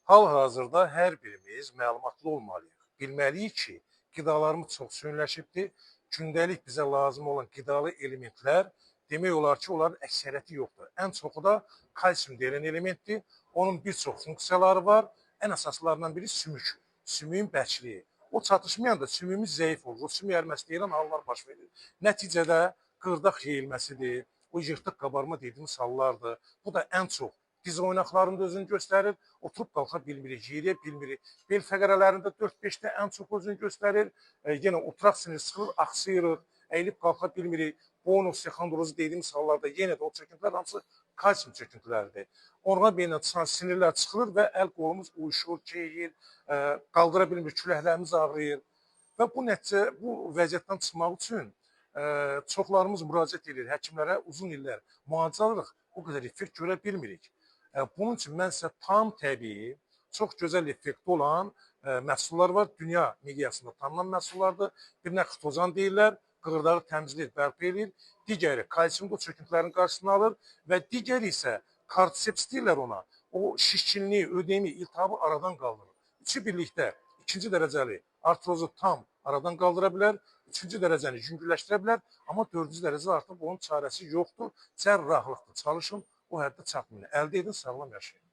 Hal-hazırda hər birimiz məlumatlı olmalıyıq. Bilməliyik ki, qidalarımız çox sönləşibdir. Gündəlik bizə lazım olan qidalı elementlər demək olar ki, onların əksəriyyəti yoxdur. Ən çoxu da kalsium deyilən elementdir. Onun bir çox funksiyaları var. Ən əsaslarından biri sümük. Sümüyün bərkliyi. O çatışmayanda sümüyümüz zəif olur. O sümük əriməsi deyilən hallar baş verir. Nəticədə qırdaq yeyilməsidir. O yırtıq qabarma dediyimiz hallardır. Bu da ən çox diz oynaqlarında özünü göstərir. Oturub qalxa bilmirik, yeriyə bilmirik. Bel fəqərələrində 4-5-də ən çox özünü göstərir. Yenə oturaq sinir sıxılır, axsıyırıq, əyilib qalxa bilmirik. Boyun osteoxondrozu dediyimiz hallarda yenə də o çöküntülər hamısı kalsium çöküntüləridir. Orqan beynindən çıxan sinirlər çıxılır və əl qolumuz uyuşur, keyir, qaldıra bilmir, küləklərimiz ağrıyır. Və bu vəziyyətdən çıxmaq üçün çoxlarımız müraciət edir həkimlərə, uzun illər müalicə alırıq, o qədər effekt görə bilmirik. Bunun üçün mən sizə tam təbii, çox gözəl effekti olan məhsullar var. Dünya miqyasında tanınan məhsullardır. Birinə xitozan deyirlər, qığırdağı təmizləyir, bərpa edir. Digəri kalsiumlu çöküntülərin qarşısını alır və digəri isə kardiseps deyirlər ona. O şişkinliyi, ödemi, iltihabı aradan qaldırır. Üçü birlikdə ikinci dərəcəli artrozu tam aradan qaldıra bilər, üçüncü dərəcəni yüngülləşdirə bilər, amma dördüncü dərəcə artıq onun çarəsi yoxdur, cərrahlıqdır. Çalışın o həddə çatmayın. Əldə edin, sağlam yaşayın.